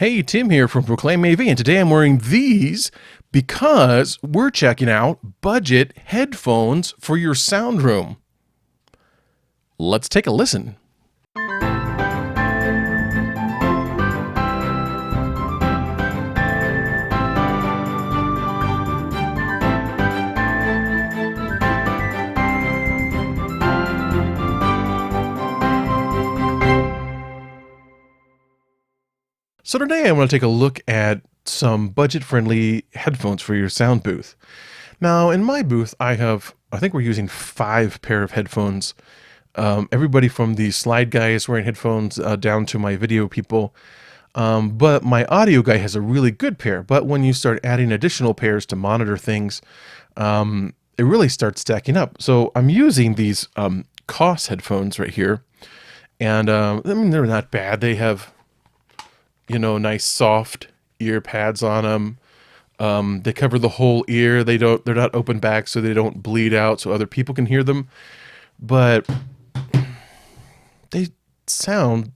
Hey, Tim here from Proclaim AV, and today I'm wearing these because we're checking out budget headphones for your sound room. Let's take a listen. So today I want to take a look at some budget-friendly headphones for your sound booth. Now, in my booth, I think we're using 5 pair of headphones. Everybody from the slide guy is wearing headphones down to my video people. But my audio guy has a really good pair. But when you start adding additional pairs to monitor things, it really starts stacking up. So I'm using these Koss headphones right here. And I mean, they're not bad. They have, nice soft ear pads on them. They cover the whole ear. They're not open back so they don't bleed out so other people can hear them. But they sound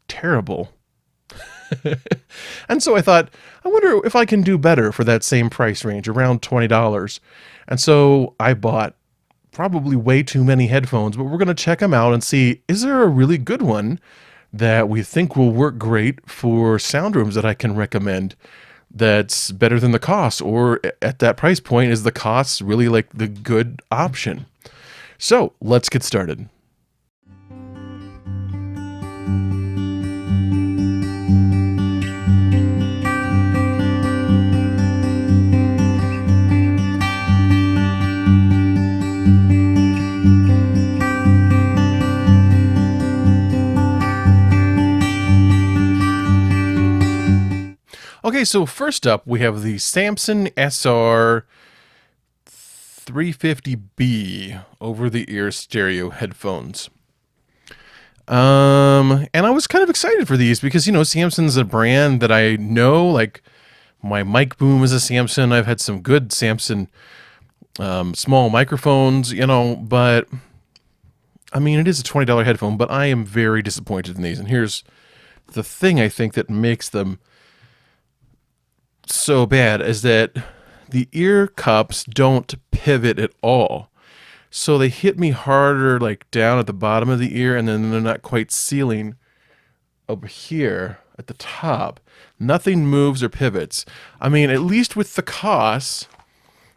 terrible. And so I thought, I wonder if I can do better for that same price range, around $20. And so I bought probably way too many headphones, but we're going to check them out and see, is there a really good one that we think will work great for sound rooms that I can recommend that's better than the Koss, or at that price point, is the Koss really like the good option? So let's get started. Okay, so first up, we have the Samson SR350B over-the-ear stereo headphones. And I was kind of excited for these because, Samson's a brand that I know. Like, my mic boom is a Samson. I've had some good Samson small microphones, but, I mean, it is a $20 headphone, but I am very disappointed in these. And here's the thing I think that makes them so bad is that the ear cups don't pivot at all. So they hit me harder like down at the bottom of the ear, and then they're not quite sealing over here at the top. Nothing moves or pivots. I mean, at least with the Koss,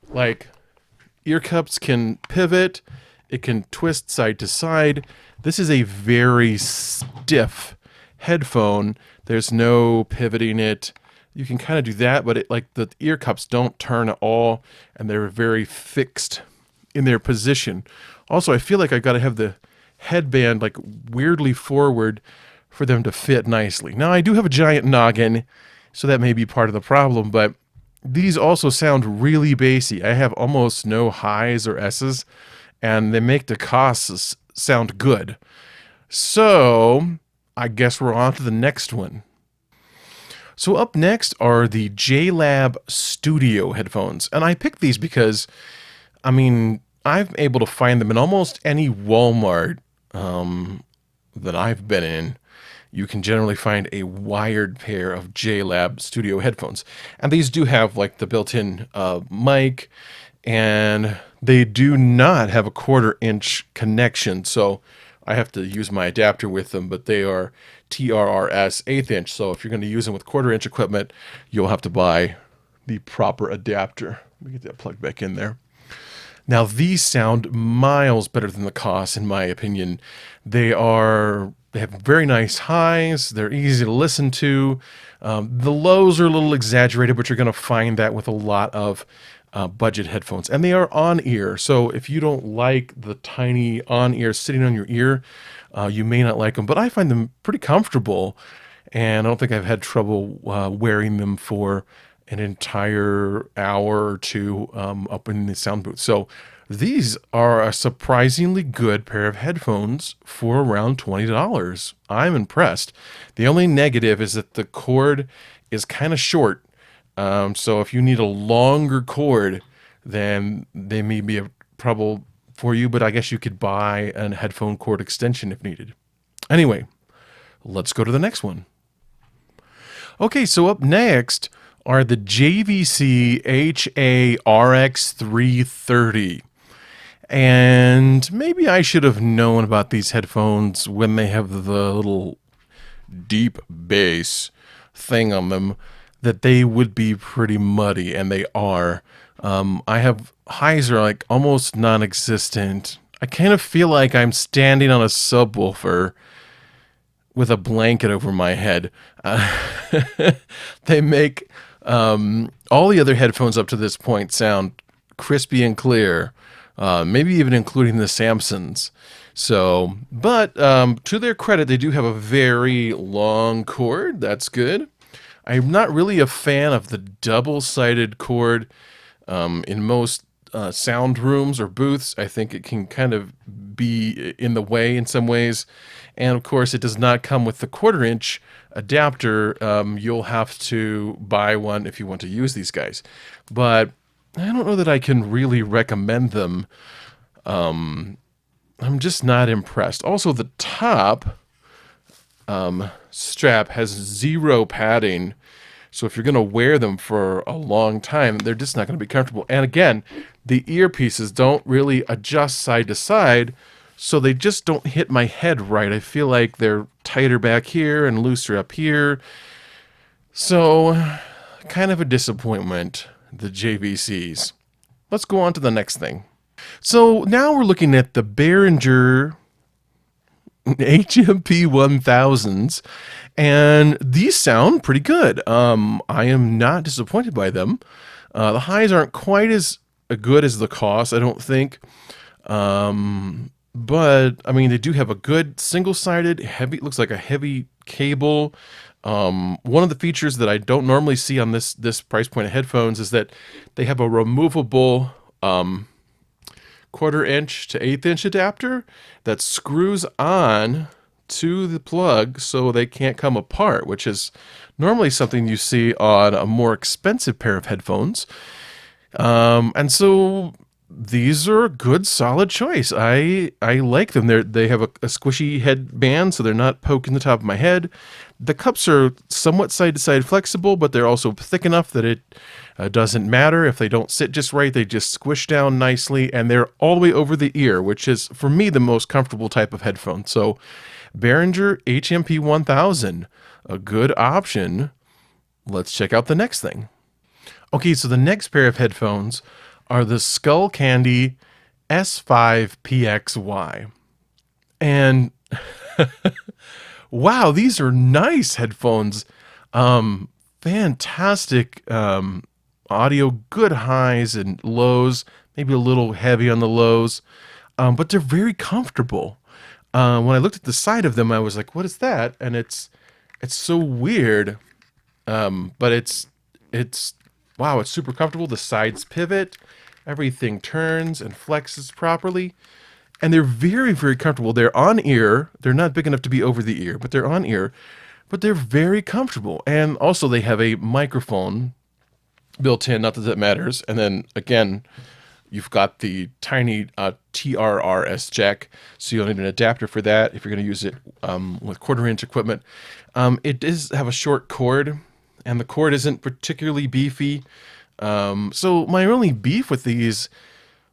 like, ear cups can pivot, it can twist side to side. This is a very stiff headphone. There's no pivoting it. You can kind of do that, but the ear cups don't turn at all, and they're very fixed in their position. Also, I feel like I got to have the headband like weirdly forward for them to fit nicely. Now, I do have a giant noggin, so that may be part of the problem, but these also sound really bassy. I have almost no highs or S's, and they make the Koss sound good. So I guess we're on to the next one. So up next are the JLAB Studio headphones. And I picked these because, I'm able to find them in almost any Walmart that I've been in. You can generally find a wired pair of JLAB Studio headphones. And these do have like the built-in mic, and they do not have a 1/4-inch connection. So I have to use my adapter with them, but they are TRRS 1/8 inch. So if you're going to use them with 1/4-inch equipment, you'll have to buy the proper adapter. Let me get that plugged back in there. Now, these sound miles better than the Koss, in my opinion. They have very nice highs. They're easy to listen to. The lows are a little exaggerated, but you're going to find that with a lot of budget headphones. And they are on-ear, so if you don't like the tiny on-ear sitting on your ear, you may not like them. But I find them pretty comfortable, and I don't think I've had trouble wearing them for an entire hour or two up in the sound booth. So these are a surprisingly good pair of headphones for around $20. I'm impressed. The only negative is that the cord is kind of short. So if you need a longer cord, then they may be a trouble for you, but I guess you could buy a headphone cord extension if needed. Anyway, let's go to the next one. Okay, so up next are the JVC HA-RX330. And maybe I should have known about these headphones when they have the little deep bass thing on them, that they would be pretty muddy, and they are. I have highs are like almost non-existent. I kind of feel like I'm standing on a subwoofer with a blanket over my head. They make all the other headphones up to this point sound crispy and clear, maybe even including the Samsons. So, but to their credit, they do have a very long cord. That's good. I'm not really a fan of the double-sided cord in most sound rooms or booths. I think it can kind of be in the way in some ways. And of course, it does not come with the 1/4-inch adapter. You'll have to buy one if you want to use these guys. But I don't know that I can really recommend them. I'm just not impressed. Also, the top strap has 0 padding. So if you're going to wear them for a long time, they're just not going to be comfortable. And again, the earpieces don't really adjust side to side, so they just don't hit my head right. I feel like they're tighter back here and looser up here. So kind of a disappointment, the JVCs. Let's go on to the next thing. So now we're looking at the Behringer HMP1000s, and these sound pretty good. I am not disappointed by them. The highs aren't quite as good as the Koss, I don't think. But I mean, they do have a good single-sided, heavy, looks like a heavy cable. One of the features that I don't normally see on this price point of headphones is that they have a removable 1/4-inch to 1/8-inch adapter that screws on to the plug so they can't come apart, which is normally something you see on a more expensive pair of headphones. And so these are a good, solid choice. I like them. They have a squishy headband, so they're not poking the top of my head. The cups are somewhat side-to-side flexible, but they're also thick enough that it doesn't matter. If they don't sit just right, they just squish down nicely, and they're all the way over the ear, which is, for me, the most comfortable type of headphone. So Behringer HMP1000, a good option. Let's check out the next thing. Okay, so the next pair of headphones are the Skullcandy S5PXY. And wow, these are nice headphones. Fantastic audio, good highs and lows, maybe a little heavy on the lows, but they're very comfortable. When I looked at the side of them, I was like, what is that? And it's so weird, but it's wow, it's super comfortable. The sides pivot, everything turns and flexes properly, and they're very, very comfortable. They're on ear. They're not big enough to be over the ear, but they're on ear, but they're very comfortable. And also they have a microphone built in, not that that matters. And then again, you've got the tiny TRRS jack, so you'll need an adapter for that if you're going to use it with 1/4-inch equipment. It does have a short cord, and the cord isn't particularly beefy. So my only beef with these,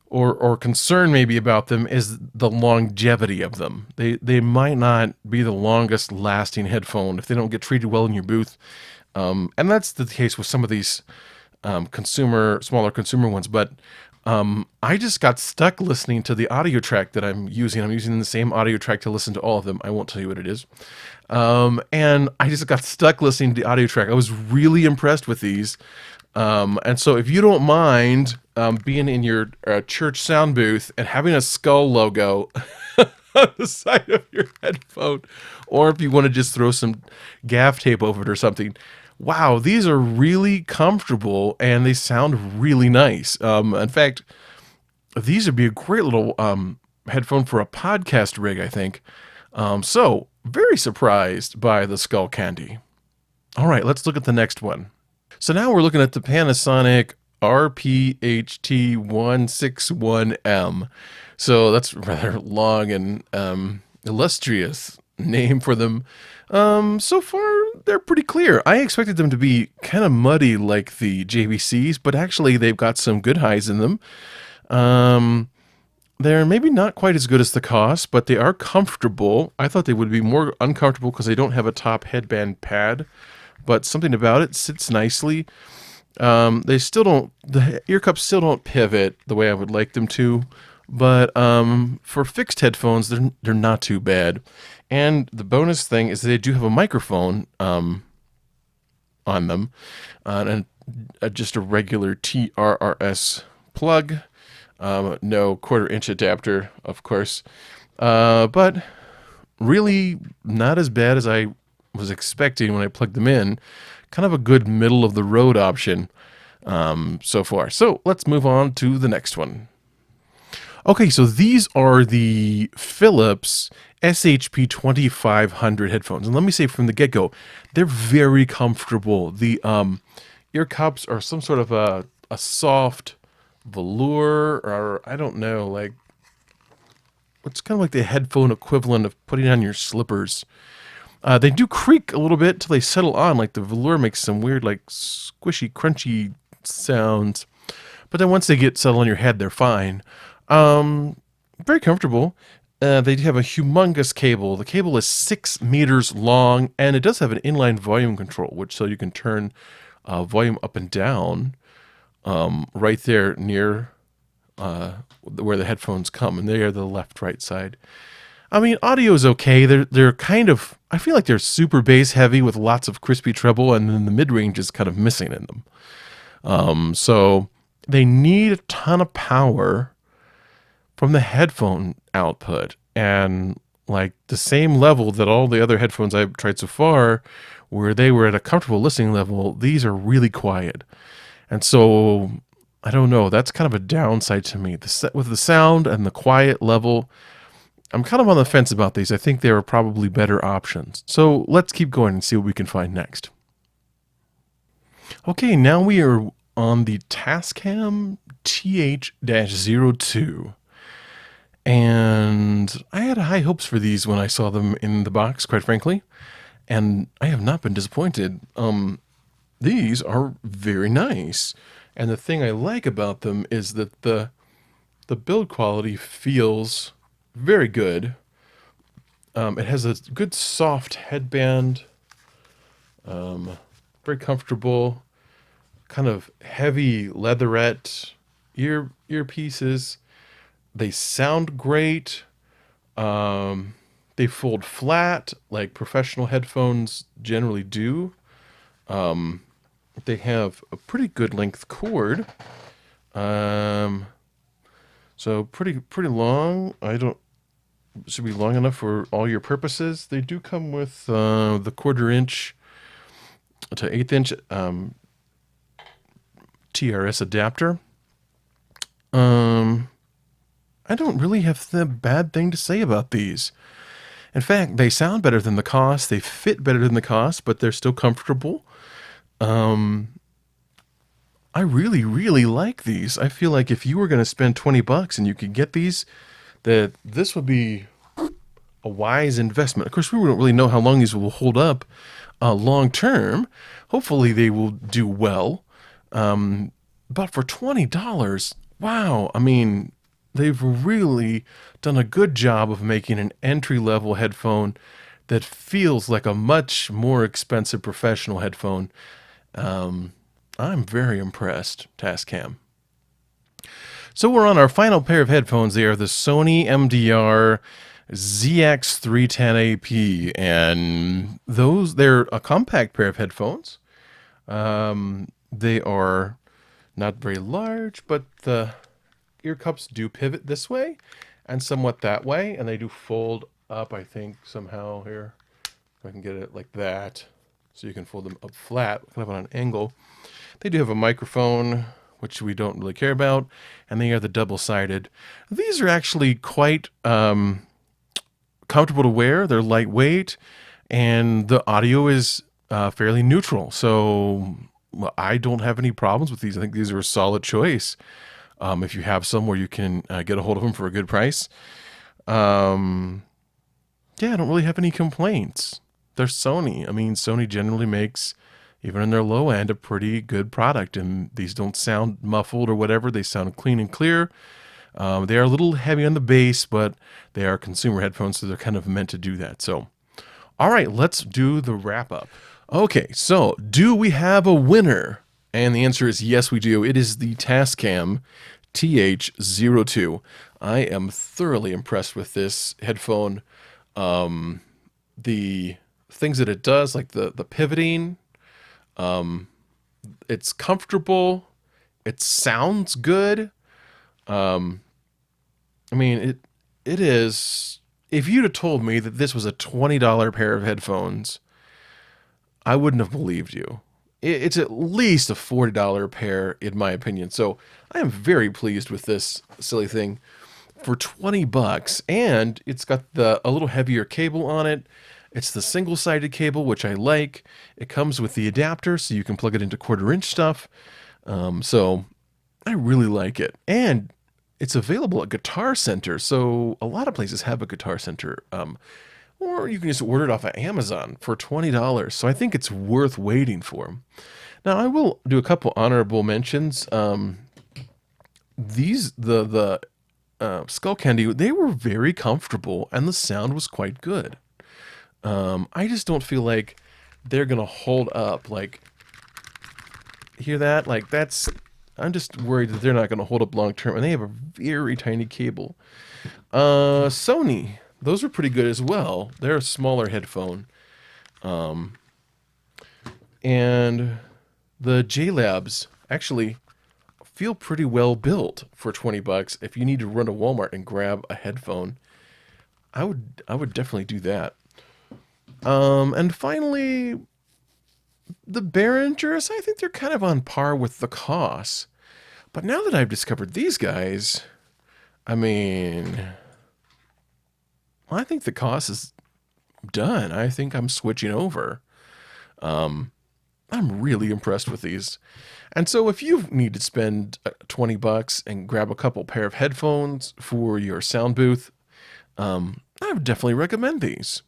or concern maybe about them, is the longevity of them. They might not be the longest lasting headphone if they don't get treated well in your booth. And that's the case with some of these smaller consumer ones. But I just got stuck listening to the audio track that I'm using. I'm using the same audio track to listen to all of them. I won't tell you what it is. And I just got stuck listening to the audio track. I was really impressed with these. And so if you don't mind being in your church sound booth and having a skull logo on the side of your headphone, or if you want to just throw some gaff tape over it or something, wow, these are really comfortable and they sound really nice. In fact, these would be a great little headphone for a podcast rig, I think. So very surprised by the Skullcandy. All right, let's look at the next one. So now we're looking at the Panasonic RP-HT161M. So that's rather long and illustrious name for them. So far, they're pretty clear. I expected them to be kind of muddy like the JVCs, but actually they've got some good highs in them. They're maybe not quite as good as the Koss, but they are comfortable. I thought they would be more uncomfortable because they don't have a top headband pad, but something about it sits nicely. They still don't, the ear cups still don't pivot the way I would like them to, but for fixed headphones, they're not too bad. And the bonus thing is they do have a microphone on them, and just a regular TRRS plug. No quarter-inch adapter, of course, but really not as bad as I was expecting when I plugged them in. Kind of a good middle-of-the-road option so far. So let's move on to the next one. Okay, so these are the Phillips SHP2500 headphones. And let me say from the get-go, they're very comfortable. The ear cups are some sort of a soft velour, or I don't know, like, it's kind of like the headphone equivalent of putting on your slippers. They do creak a little bit till they settle on, like the velour makes some weird, like, squishy, crunchy sounds. But then once they get settled on your head, they're fine. Very comfortable. They have a humongous cable. The cable is 6 meters long, and it does have an inline volume control, which so you can turn volume up and down right there near where the headphones come, and they are the left-right side. I mean, audio is okay. They're kind of, I feel like they're super bass heavy with lots of crispy treble, and then the mid-range is kind of missing in them. So they need a ton of power from the headphone output, and like the same level that all the other headphones I've tried so far, where they were at a comfortable listening level, these are really quiet. And so I don't know, that's kind of a downside to me. With the sound and the quiet level, I'm kind of on the fence about these. I think there are probably better options. So let's keep going and see what we can find next. Okay, now we are on the Tascam TH-02. And I had high hopes for these when I saw them in the box, quite frankly. And I have not been disappointed. These are very nice. And the thing I like about them is that the build quality feels very good. It has a good soft headband, very comfortable, kind of heavy leatherette earpieces. They sound great. They fold flat like professional headphones generally do. They have a pretty good length cord. So pretty long. Should be long enough for all your purposes. They do come with the 1/4-inch to 1/8-inch TRS adapter. I don't really have the bad thing to say about these. In fact, they sound better than the Koss. They fit better than the Koss, but they're still comfortable. I really, really like these. I feel like if you were going to spend $20 and you could get these, that this would be a wise investment. Of course, we don't really know how long these will hold up long term. Hopefully, they will do well. But for $20, wow! I mean, they've really done a good job of making an entry-level headphone that feels like a much more expensive professional headphone. I'm very impressed, Tascam. So we're on our final pair of headphones. They are the Sony MRD-ZX310 AP, and they're a compact pair of headphones. They are not very large, but the ear cups do pivot this way and somewhat that way, and they do fold up, I think, somehow here. If I can get it like that, so you can fold them up flat, kind of on an angle. They do have a microphone, which we don't really care about, and they are the double-sided. These are actually quite comfortable to wear. They're lightweight, and the audio is fairly neutral. So I don't have any problems with these. I think these are a solid choice if you have some where you can get a hold of them for a good price. yeah, I don't really have any complaints. They're Sony. I mean, Sony generally makes, even in their low end, a pretty good product, and these don't sound muffled or whatever. They sound clean and clear. They are a little heavy on the bass, but they are consumer headphones, so they're kind of meant to do that. So, all right, let's do the wrap up. Okay, so do we have a winner? And the answer is yes, we do. It is the Tascam TH-02. I am thoroughly impressed with this headphone. The things that it does, like the pivoting, it's comfortable. It sounds good. I mean, it is. If you'd have told me that this was a $20 pair of headphones, I wouldn't have believed you. It's at least a $40 pair, in my opinion. So I am very pleased with this silly thing for 20 bucks. And it's got a little heavier cable on it. It's the single-sided cable, which I like. It comes with the adapter, so you can plug it into quarter-inch stuff. So I really like it. And it's available at Guitar Center, so a lot of places have a Guitar Center. Or you can just order it off of Amazon for $20. So I think it's worth waiting for. Now, I will do a couple honorable mentions. The Skullcandy, they were very comfortable, and the sound was quite good. I just don't feel like they're going to hold up. Like, hear that? Like, I'm just worried that they're not going to hold up long term, and they have a very tiny cable. Sony, those are pretty good as well. They're a smaller headphone. And the JLABs actually feel pretty well built for 20 bucks. If you need to run to Walmart and grab a headphone, I would definitely do that. And finally, the Behringers, I think they're kind of on par with the Koss. But now that I've discovered these guys, I mean, I think the Koss is done. I think I'm switching over. I'm really impressed with these. And so if you need to spend 20 bucks and grab a couple pair of headphones for your sound booth, I would definitely recommend these.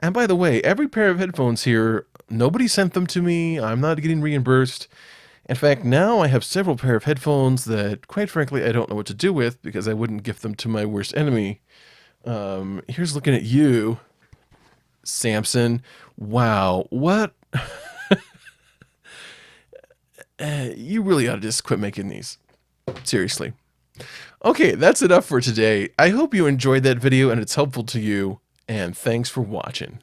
And by the way, every pair of headphones here, nobody sent them to me. I'm not getting reimbursed. In fact, now I have several pair of headphones that, quite frankly, I don't know what to do with because I wouldn't gift them to my worst enemy. Here's looking at you, Samson. Wow, what? You really ought to just quit making these. Seriously. Okay, that's enough for today. I hope you enjoyed that video and it's helpful to you, and thanks for watching.